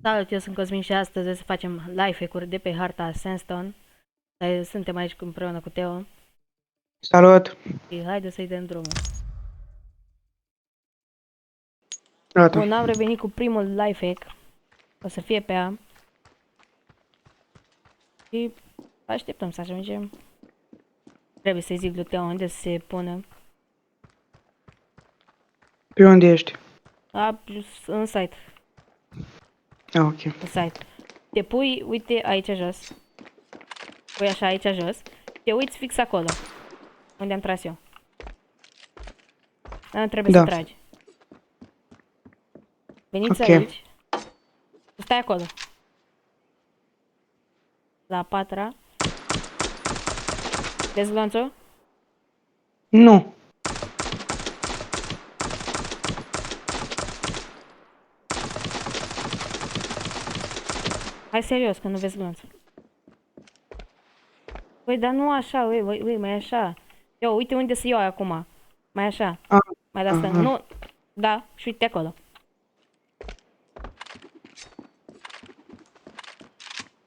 Salut, eu sunt Cosmin și astăzi o să facem live hack-uri de pe harta Sandstone. Suntem aici împreună cu Teo Salut! și haide să-i dăm drumul. Gata. Bun, am revenit cu primul live hack. O să fie pe A. Și așteptăm să ajungem. Trebuie să-i zic lui Teo unde să se pună. Pe unde ești? În site. Ok. În site. Te pui, uite, aici jos. Pui așa aici jos. Te uiți fix acolo. Unde am tras eu. Dar nu trebuie să Da. tragi. Veniți Ok. aici. Stai acolo. La patra. Vezi glonțul? Nu. Hai serios, că nu vezi glonțul. Păi, dar nu așa, ui, mai așa. Eu, uite unde să iau acum. Mai așa. A, Mai de asta. aha. Nu. Da, și uite acolo.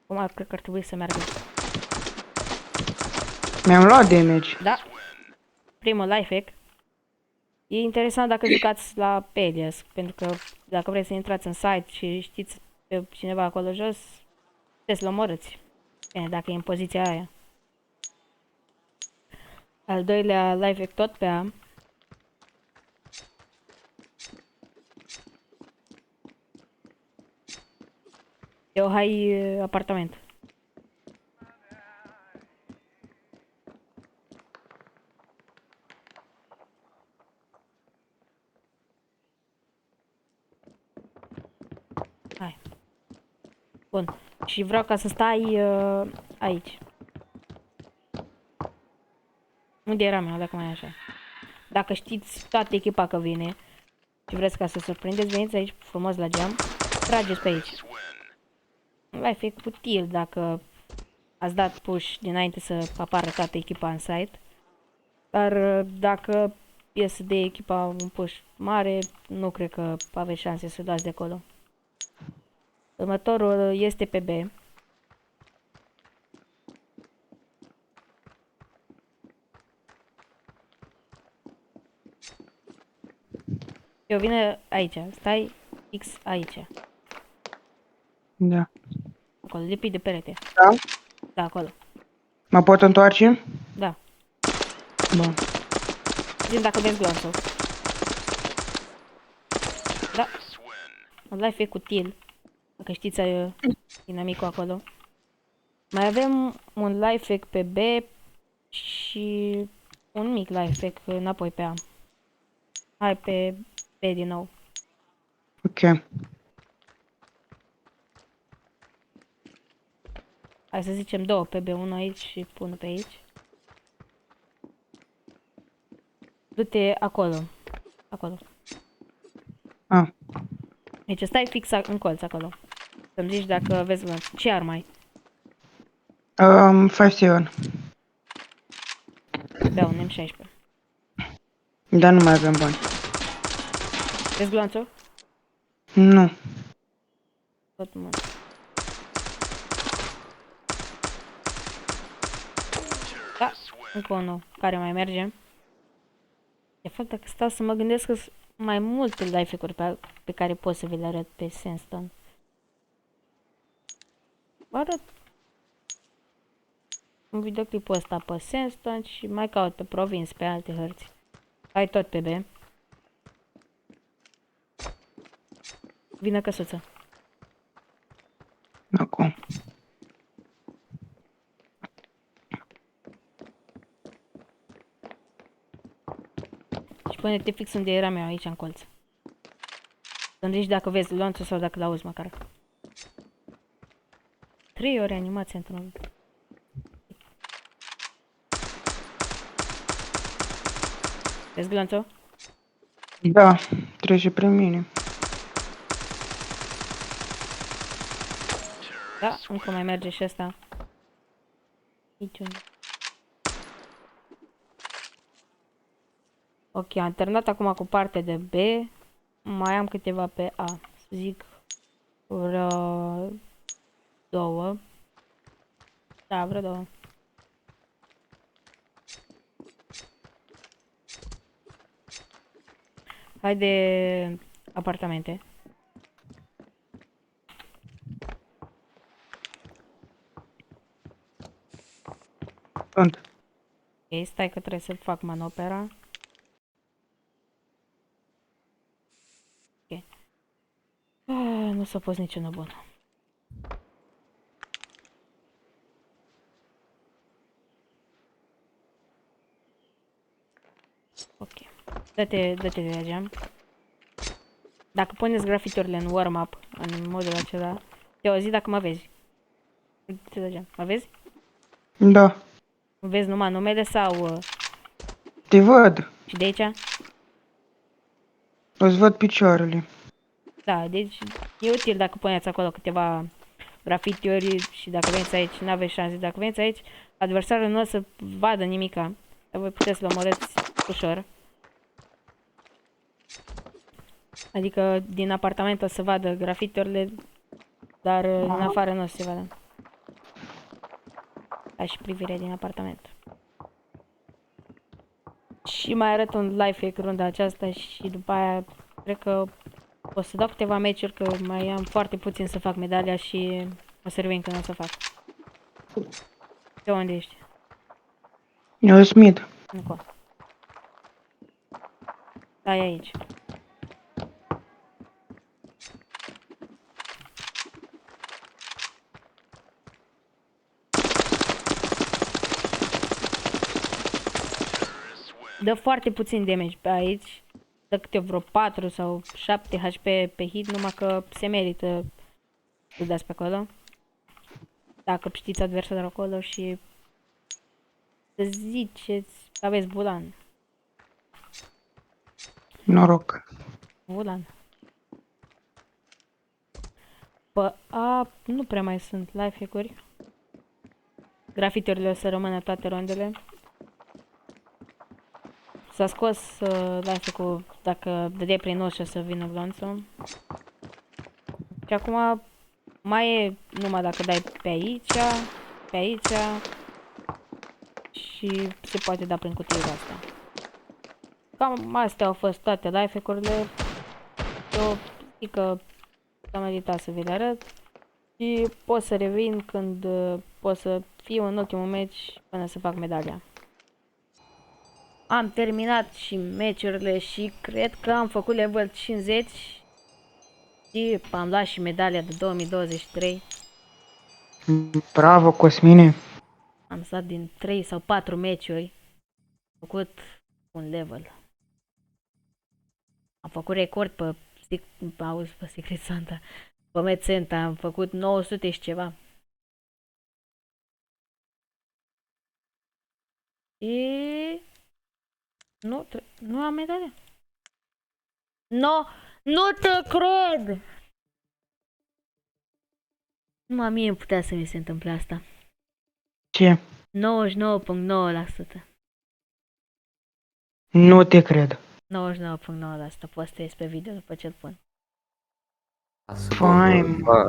Acum cred că ar trebui să meargă. Mi-am luat damage. Da. Primul life hack. E interesant dacă jucați la Pelias, pentru că dacă vreți să intrați în site și știți pe cineva acolo jos, puteți să-l omorâți. Bine, dacă e în poziția aia. Al doilea life hack tot pe A. Eu hai apartament. Hai. Bun. Și vreau ca să stai aici. Unde era mea, dacă mai e așa. Dacă știți toată echipa că vine și vreți ca să surprindeți, veniți aici frumos la geam. Trageți pe aici. Vai fi util dacă ați dat push dinainte să apară toată echipa în site. Dar dacă e să dea echipa un push mare, nu cred că aveți șanse să dați de acolo. Următorul este pe B. Eu vine aici, stai X aici. Da. Acolo, lipit de perete. Da? Da, acolo. Mă pot întoarce? Da. Bun. Zi-mi dacă vezi glonțul. Da. Un life hack util. Dacă știți dinamicul acolo. Mai avem un life hack pe B și un mic life hack înapoi pe A. Hai pe B din nou. Ok. Hai să zicem două pe B1 aici și pun pe aici. Du-te acolo. Acolo. A. Deci stai fix în colț acolo. Să-mi zici dacă vezi glonț. Ce armă ai? 5-7. Bea un M16. Dar nu mai avem bani. Vezi glonțul? Nu. Tot mă. Da, încă unul care mai merge. De fapt, dacă stau să mă gândesc că sunt mai multe life hack-uri pe care pot să vi le arăt pe Sandstone. Vă arăt un videoclipul ăsta pe Sandstone și mai caut pe province, pe alte hărți. Hai tot pe B. Vină căsuță. Acum. Și pune-te fix unde era meu, aici în colț. Să-mi zici dacă vezi glonțul sau dacă l-auzi măcar. 3 ore animație într-un... Vezi glonțul? Da. Trece prin mine. Da, încă mai merge și ăsta. Niciun. Ok, am terminat acum cu partea de B. Mai am câteva pe A. Să zic Vreo 2. Da, vreo 2. Hai de apartamente. Sunt. Ok, stai că trebuie să fac manopera. Ok. Nu s-a pus niciunul bun. Ok. Dă-te de la geam. Dacă puneți grafiturile în warm-up, în modul acela, te auzi dacă mă vezi. Dă-te de geam. Mă vezi? Da. Vezi numai numele sau Te văd. și de aici? Îți văd picioarele. Da, deci e util dacă puneți acolo câteva grafitiuri și dacă veniți aici, n-aveți șanse. Dacă veniți aici, adversarul nu o să vadă nimica. Dar voi puteți să-l omorâți ușor. Adică din apartament o să vadă grafiturile, dar din afară nu o să se vadă. Ca și privire din apartament. Și mai arăt un life hack runda aceasta și după aia cred că o să dau câteva meciuri că mai am foarte puțin să fac medalia și o să revin când o să fac. De unde ești? Eu sunt mid. Încă. Da, e aici. Dă foarte puțin damage pe aici. Dă câte vreo 4 sau 7 HP pe hit, numai că se merită să dați pe acolo. Dacă știți adversarul acolo și să ziceți că aveți bulan. Noroc. Bulan. Bă, nu prea mai sunt life hack-uri. Grafiturile o să rămână toate rondele. S-a scos life hack-ul dacă dădeai prin ușă să vină glonțul. Și acum mai e numai dacă dai pe aici și se poate da prin cutiile astea. Cam astea au fost toate life hack-urile. Eu zic că s-a meritat să vi le arăt și pot să revin când pot să fiu în ultimul match până să fac medalia. Am terminat și meciurile și cred că am făcut level 50 și am luat și medalia de 2023. Bravo, Cosmine. Am stat din 3 sau 4 meciuri. Am făcut un level. Am făcut record pe Secret Santa. Pe Medcenta am făcut 900 și ceva. Și... Nu am medalia. No, nu te cred! Numai mie îmi putea să mi se întâmple asta. Ce? 99,9%. Nu te cred. 99,9%. Poți să ies pe video după ce-l pun.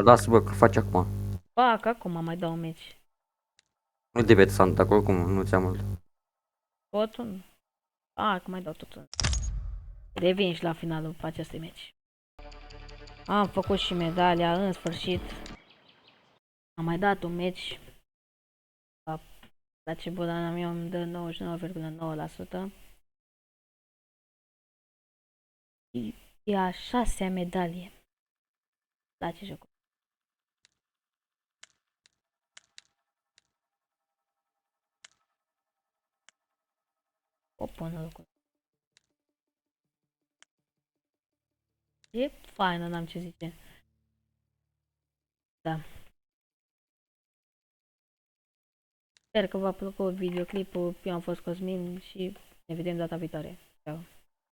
Lasă-bă că faci acum. Fac acum mai dau un meci. Nu de vezi Santa, că oricum nu ți-am mult. Totul? Că mai dau totul. Revin și la finalul acestui meci. Am făcut și medalia, în sfârșit. Am mai dat un meci. La ce bulana mea îmi dă 99,9%. E a 6-a medalie. La ce joc? O pun locul. E faină, n-am ce zice. Da. Sper că v-a plăcut videoclipul. Eu am fost Cosmin și ne vedem data viitoare. Ciao.